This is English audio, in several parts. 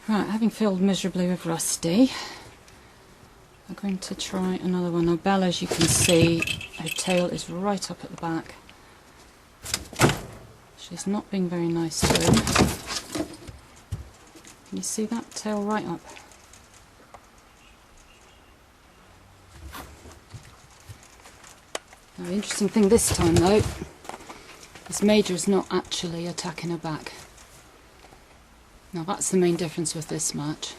Right, having failed miserably with Rusty, I'm going to try another one. Now Bella, as you can see, her tail is right up at the back. She's not being very nice to him. Can you see that? Tail right up. Now the interesting thing this time though, is Major is not actually attacking her back. Now that's the main difference with this match.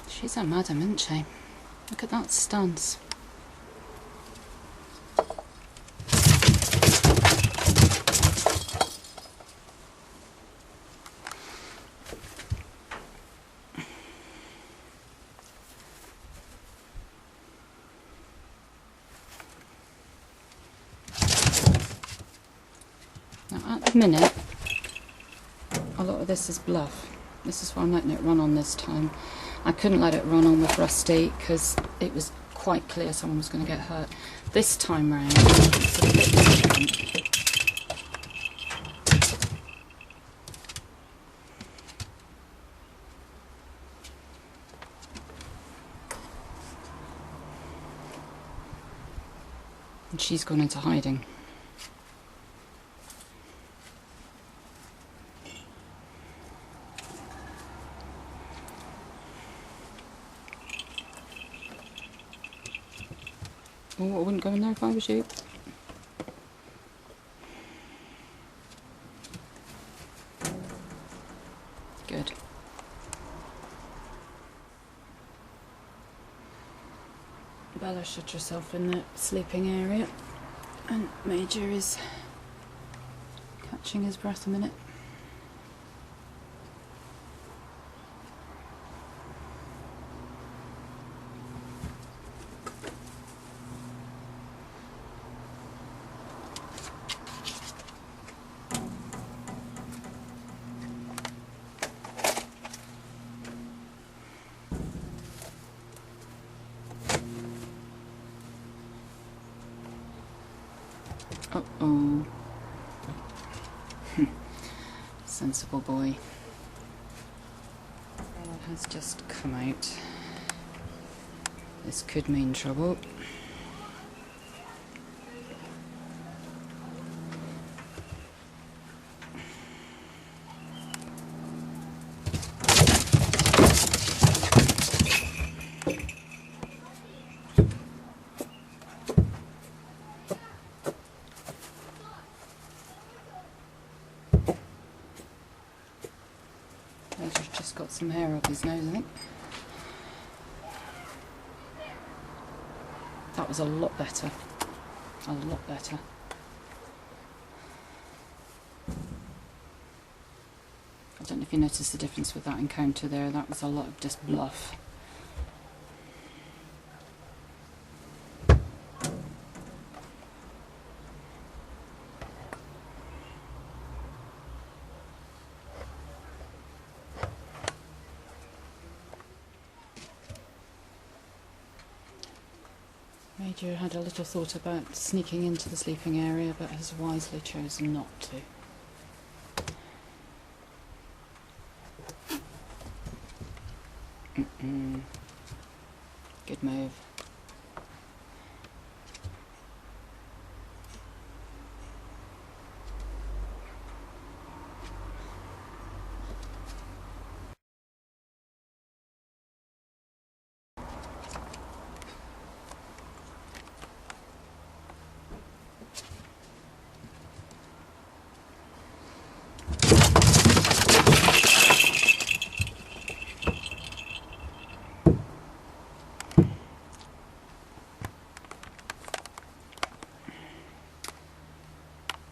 She's a madam, isn't she? Look at that stance. Now at the minute, a lot of this is bluff. This is why I'm letting it run on this time. I couldn't let it run on with Rusty because it was quite clear someone was going to get hurt. This time round, it's a bit different. And she's gone into hiding. Oh, I wouldn't go in there if I was you. Good. Bella shut herself in the sleeping area, and Major is catching his breath a minute. Uh-oh. Sensible boy. Bella has just come out. This could mean trouble. Major's just got some hair up his nose, I think. That was a lot better. A lot better. I don't know if you noticed the difference with that encounter there. That was a lot of just bluff. Major had a little thought about sneaking into the sleeping area, but has wisely chosen not to. Good move.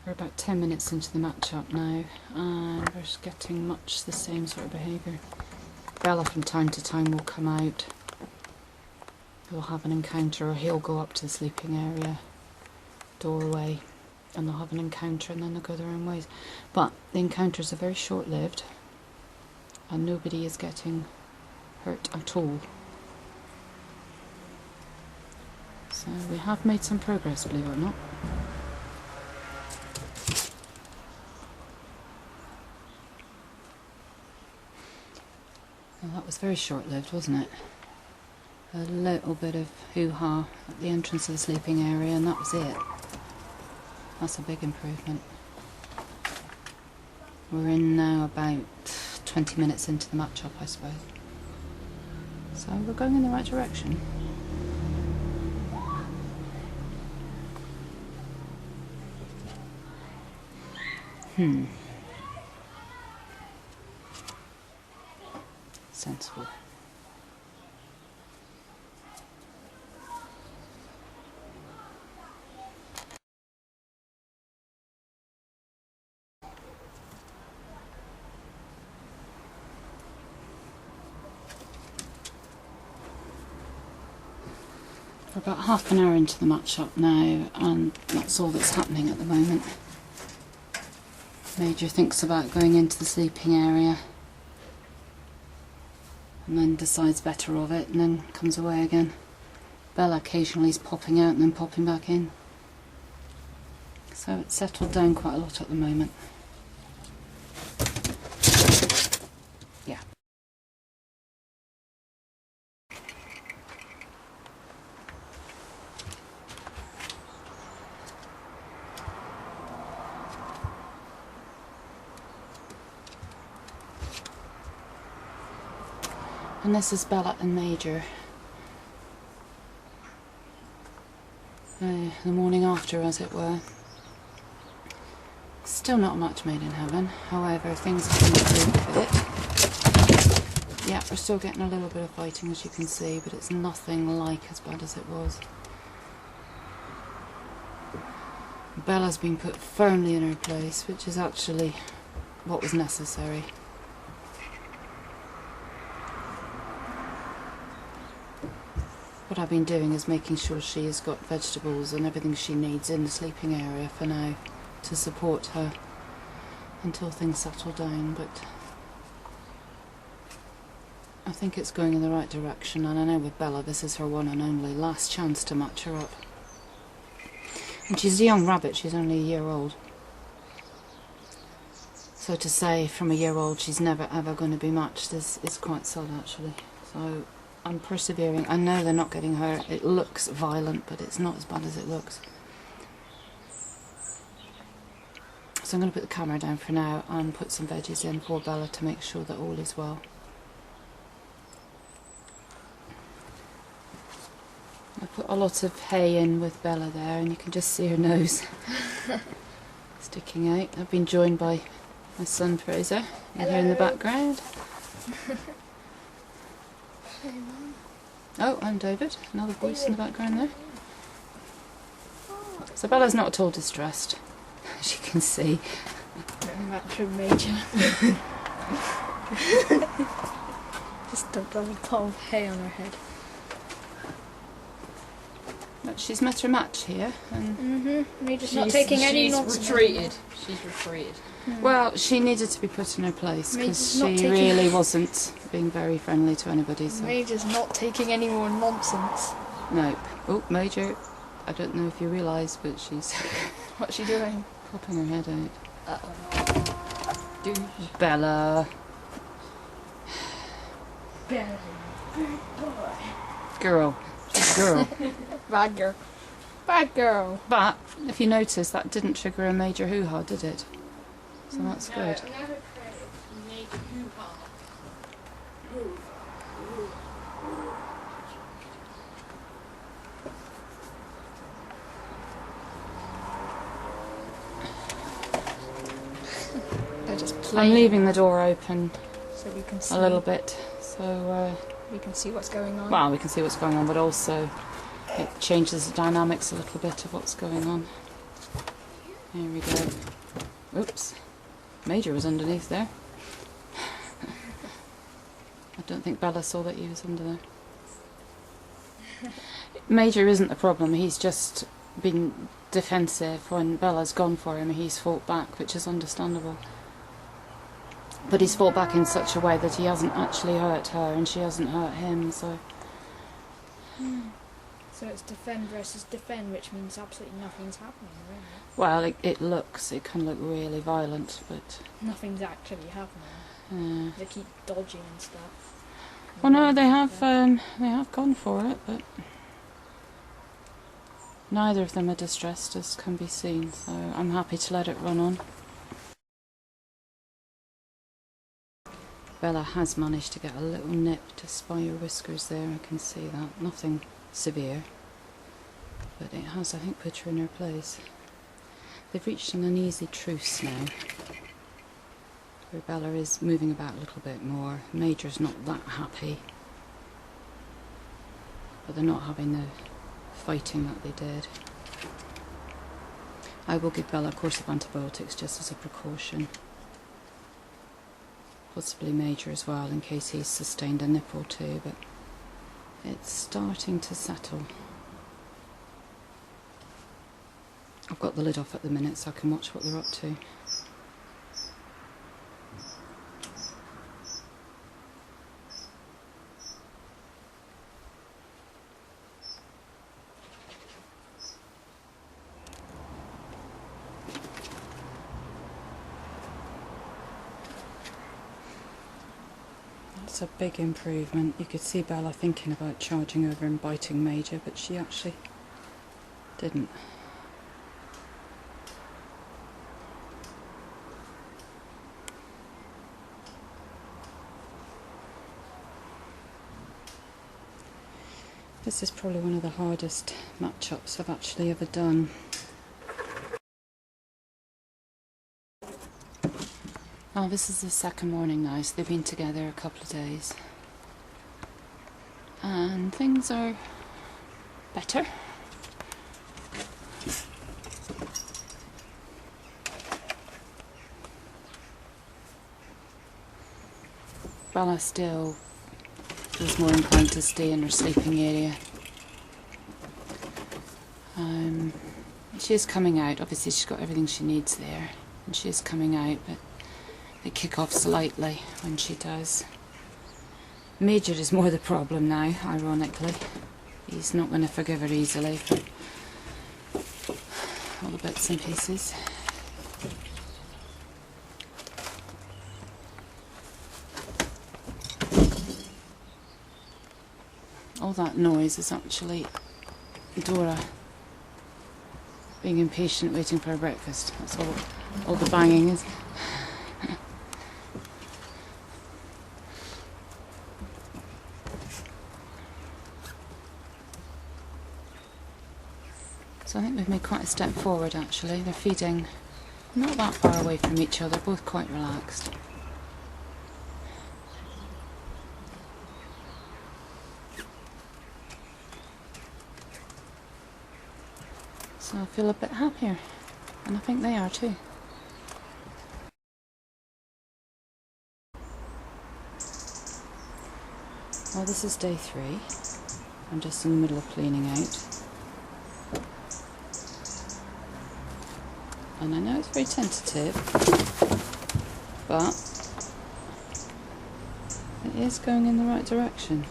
We're about 10 minutes into the match-up now, and we're getting much the same sort of behaviour. Bella from time to time will come out, we'll have an encounter, or he'll go up to the sleeping area, doorway, and they'll have an encounter and then they'll go their own ways. But the encounters are very short-lived and nobody is getting hurt at all. So we have made some progress, believe it or not. Well, that was very short-lived, wasn't it? A little bit of hoo-ha at the entrance of the sleeping area and that was it. That's a big improvement. We're in now about 20 minutes into the match-up, I suppose. So we're going in the right direction. Sensible. We're about half an hour into the match-up now, and that's all that's happening at the moment. Major thinks about going into the sleeping area and then decides better of it and then comes away again. Bella occasionally is popping out and then popping back in. So it's settled down quite a lot at the moment. Yeah. And this is Bella and Major. The morning after, as it were. Still not much made in heaven, however things have improved a bit. Yeah, we're still getting a little bit of fighting as you can see, but it's nothing like as bad as it was. Bella's been put firmly in her place, which is actually what was necessary. What I've been doing is making sure she has got vegetables and everything she needs in the sleeping area for now to support her until things settle down, but I think it's going in the right direction, and I know with Bella this is her one and only last chance to match her up. And she's a young rabbit, she's only a year old. So to say from a year old she's never ever going to be matched is quite sad actually. So I'm persevering. I know they're not getting hurt. It looks violent, but it's not as bad as it looks. So I'm going to put the camera down for now and put some veggies in for Bella to make sure that all is well. I put a lot of hay in with Bella there, and you can just see her nose sticking out. I've been joined by my son Fraser, and here in the background. Oh, I'm David, another voice in the background there. So Bella's not at all distressed, as you can see. Match with Major. Just a double pot of hay on her head. But she's met her match here, and Major's not taking any nonsense. She's retreated. well, she needed to be put in her place because Major's not she taking- really wasn't being very friendly to anybody. So Major's not taking any more nonsense. nope. Oh, Major, I don't know if you realise, but she's What's she doing? popping her head out. Dude. Bella, Bella. girl, she's a girl. Bad girl. Bad girl. But if you notice, that didn't trigger a major hoo-ha, did it? So that's good. They're just I'm playing leaving the door open so we can see. a little bit, so We can see what's going on. well, we can see what's going on, but also it changes the dynamics a little bit of what's going on. Here we go. Oops, Major was underneath there. I don't think Bella saw that he was under there. Major isn't the problem, he's just been defensive. When Bella's gone for him, he's fought back, which is understandable. But he's fought back in such a way that he hasn't actually hurt her and she hasn't hurt him, so... So it's defend versus defend, which means absolutely nothing's happening, really. Well, it can look really violent, but... Nothing's actually happening. They keep dodging and stuff. Well, no, they have gone for it, but... Neither of them are distressed, as can be seen, so I'm happy to let it run on. Bella has managed to get a little nip just by her whiskers there, I can see that. Nothing severe, but it has, I think, put her in her place. They've reached an uneasy truce now, where Bella is moving about a little bit more. Major's not that happy, but they're not having the fighting that they did. I will give Bella a course of antibiotics just as a precaution. Possibly Major as well, in case he's sustained a nip or two, but it's starting to settle. I've got the lid off at the minute so I can watch what they're up to. It's a big improvement. You could see Bella thinking about charging over and biting Major, but she actually didn't. This is probably one of the hardest match-ups I've actually ever done. Oh, this is the second morning now, so they've been together a couple of days. And things are better. Bella still feels more inclined to stay in her sleeping area. She is coming out. Obviously she's got everything she needs there, and she is coming out, but they kick off slightly when she does. Major is more the problem now, ironically. He's not going to forgive her easily for all the bits and pieces. All that noise is actually Dora being impatient, waiting for her breakfast. That's all the banging is. So I think we've made quite a step forward actually. They're feeding not that far away from each other, both quite relaxed. So I feel a bit happier, and I think they are too. Well, this is day 3. I'm just in the middle of cleaning out. And I know it's very tentative, but it is going in the right direction.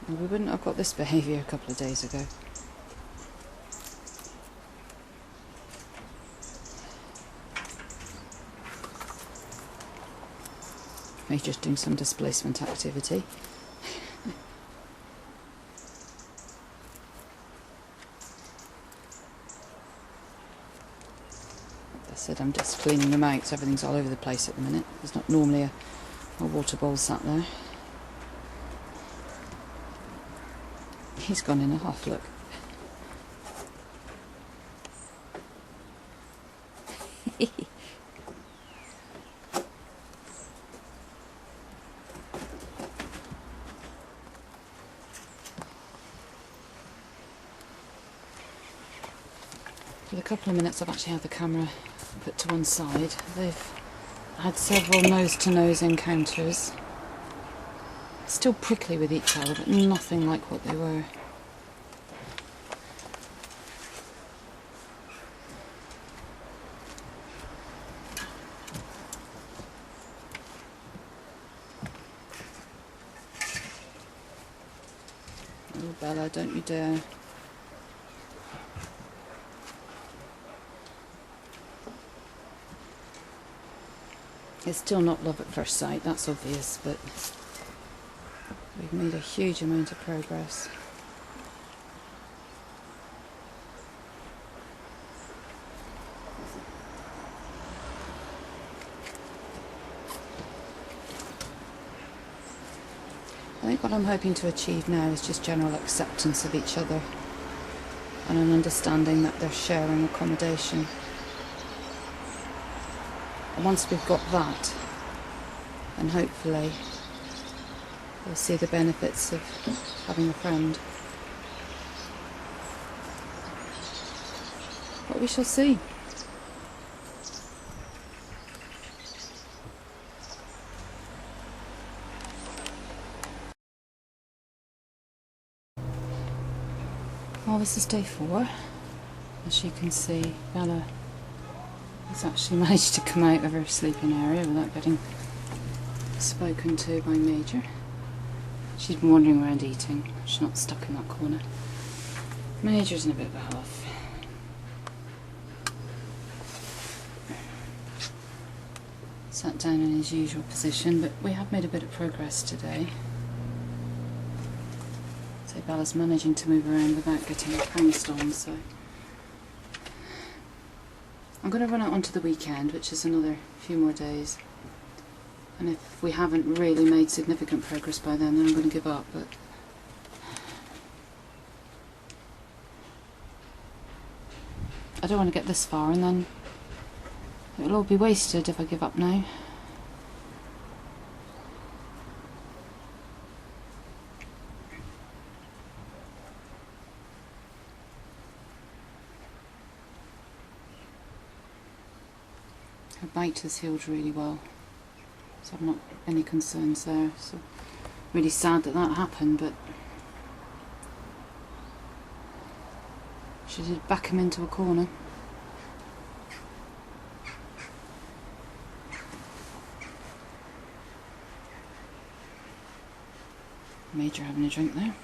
We wouldn't have got this behaviour a couple of days ago. Maybe just doing some displacement activity. Like I said, I'm just cleaning them out, so everything's all over the place at the minute. There's not normally a water bowl sat there. He's gone in a huff, look. For the couple of minutes I've actually had the camera put to one side, they've had several nose-to-nose encounters. Still prickly with each other, but nothing like what they were. Oh, Bella, don't you dare. It's still not love at first sight, that's obvious, but we've made a huge amount of progress. I think what I'm hoping to achieve now is just general acceptance of each other and an understanding that they're sharing accommodation. And once we've got that, then hopefully we'll see the benefits of having a friend. But we shall see. Well, this is day 4. As you can see, Bella has actually managed to come out of her sleeping area without getting spoken to by Major. She's been wandering around eating. She's not stuck in that corner. Major's in a bit of a huff. Sat down in his usual position, but we have made a bit of progress today. So Bella's managing to move around without getting pounced on, so I'm going to run out onto the weekend, which is another few more days, and if we haven't really made significant progress by then I'm going to give up, but I don't want to get this far and then it'll all be wasted if I give up now. Her bite has healed really well, so I've not any concerns there. So really sad that that happened, but she did back him into a corner. Major having a drink there.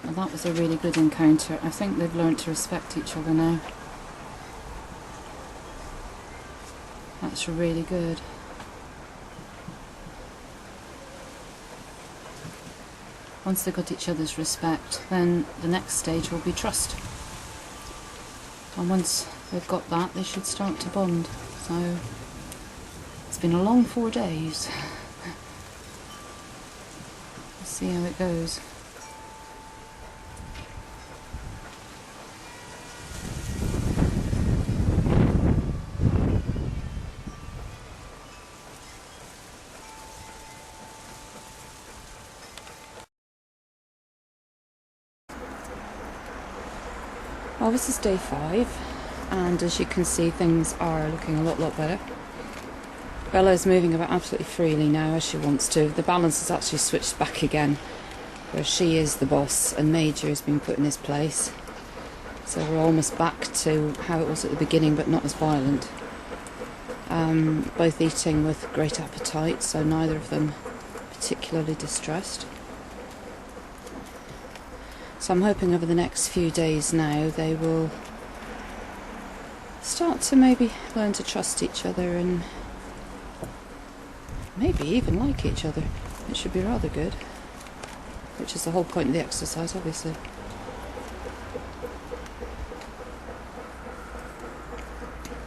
Well, that was a really good encounter. I think they've learned to respect each other now. That's really good. Once they've got each other's respect, then the next stage will be trust. And once they've got that, they should start to bond. So it's been a long 4 days. We'll see how it goes. Well, this is day 5, and as you can see, things are looking a lot better. Bella is moving about absolutely freely now, as she wants to. The balance has actually switched back again, where she is the boss and Major has been put in his place. So we're almost back to how it was at the beginning, but not as violent. Both eating with great appetite, so neither of them particularly distressed. So I'm hoping over the next few days now they will start to maybe learn to trust each other and maybe even like each other. It should be rather good, which is the whole point of the exercise, obviously.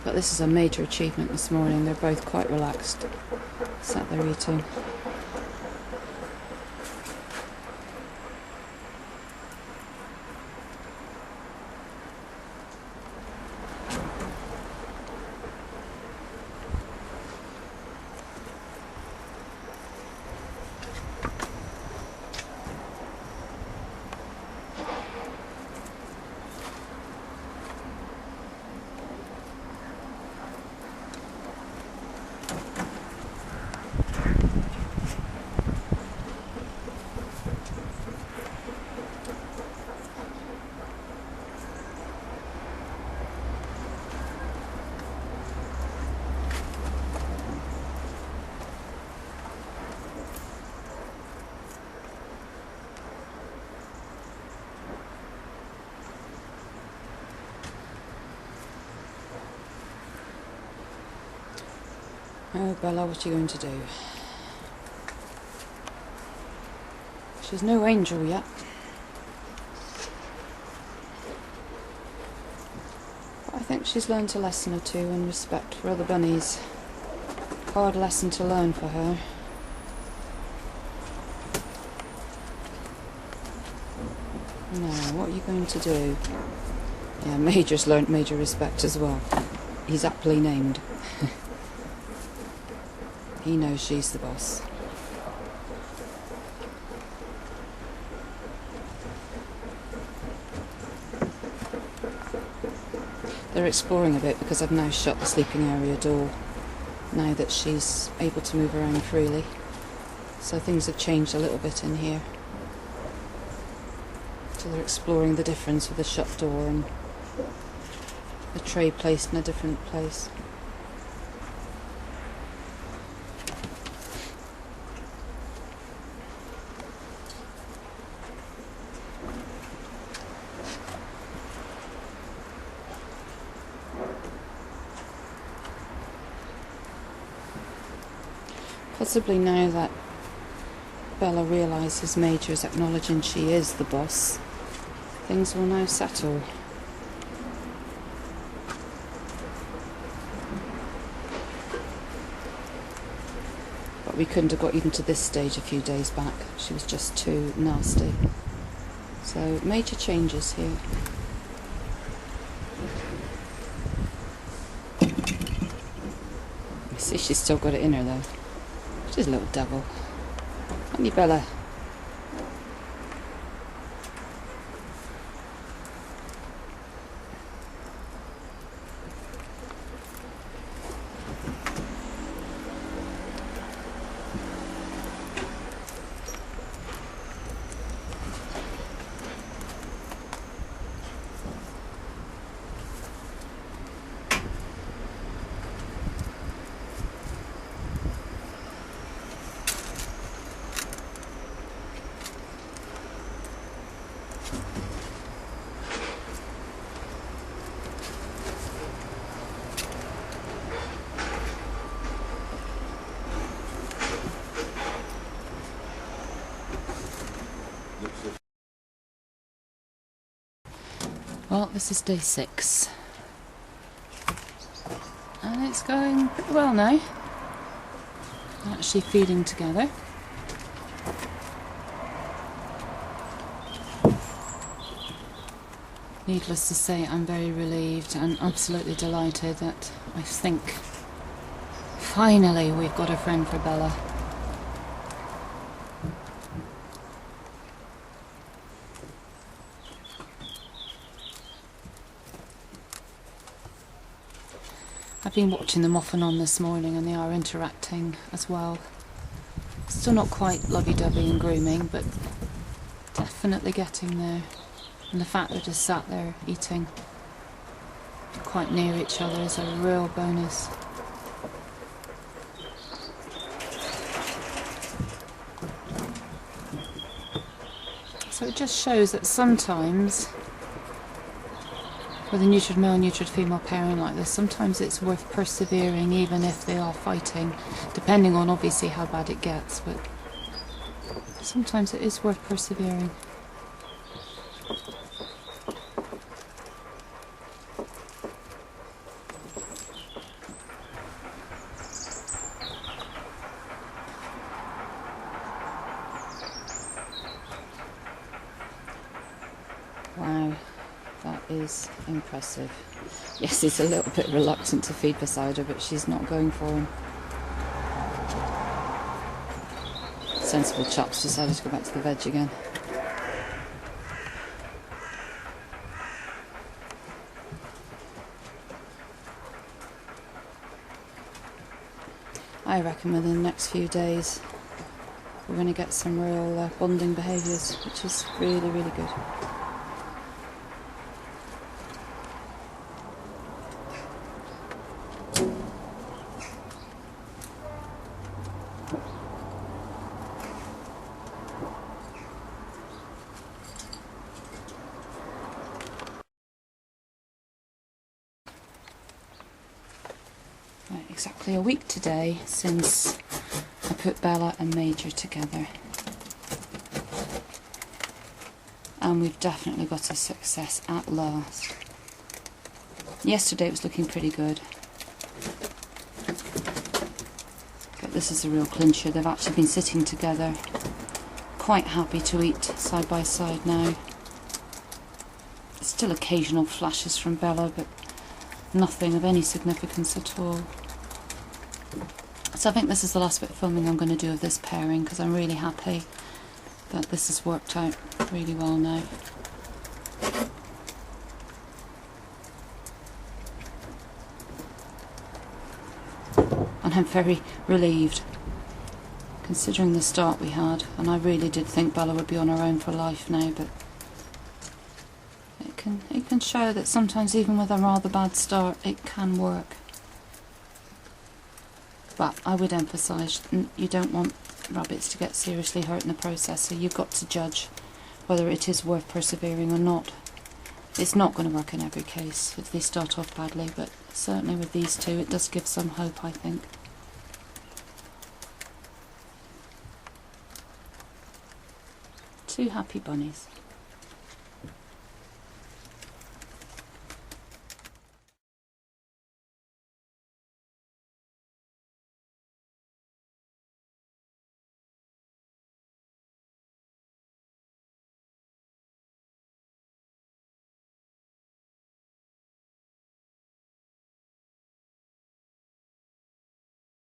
But this is a major achievement this morning. They're both quite relaxed, sat there eating. Oh, Bella, what are you going to do? She's no angel yet. But I think she's learned a lesson or two in respect for other bunnies. Hard lesson to learn for her. Now, what are you going to do? Yeah, Major's learnt major respect as well. He's aptly named. He knows she's the boss. They're exploring a bit because I've now shut the sleeping area door, now that she's able to move around freely. So things have changed a little bit in here. So they're exploring the difference with the shut door and the tray placed in a different place. Possibly now that Bella realises Major's acknowledging she is the boss, things will now settle. But we couldn't have got even to this stage a few days back. She was just too nasty. So major changes here. You see, she's still got it in her though. She's a little devil. Aren't you, Bella? Well, this is day 6. And it's going pretty well now. They're actually feeding together. Needless to say, I'm very relieved and absolutely delighted that I think finally we've got a friend for Bella. I've been watching them off and on this morning and they are interacting as well. Still not quite lovey-dovey and grooming, but definitely getting there. And the fact they're just sat there eating quite near each other is a real bonus. So it just shows that sometimes with a neutered male, neutered female pairing like this, sometimes it's worth persevering even if they are fighting, depending on obviously how bad it gets, but sometimes it is worth persevering. Wow, that is impressive. Yes, he's a little bit reluctant to feed beside her, but she's not going for him. Sensible chap's decided to go back to the veg again. I reckon within the next few days we're going to get some real bonding behaviours, which is really, really good. Right, exactly a week today since I put Bella and Major together. And we've definitely got a success at last. Yesterday it was looking pretty good. But this is a real clincher. They've actually been sitting together, quite happy to eat side by side now. Still occasional flashes from Bella, but nothing of any significance at all. So I think this is the last bit of filming I'm going to do of this pairing, because I'm really happy that this has worked out really well now. And I'm very relieved, considering the start we had, and I really did think Bella would be on her own for life now, but it can show that sometimes even with a rather bad start it can work. But I would emphasise, you don't want rabbits to get seriously hurt in the process, so you've got to judge whether it is worth persevering or not. It's not going to work in every case if they start off badly, but certainly with these two it does give some hope, I think. Two happy bunnies.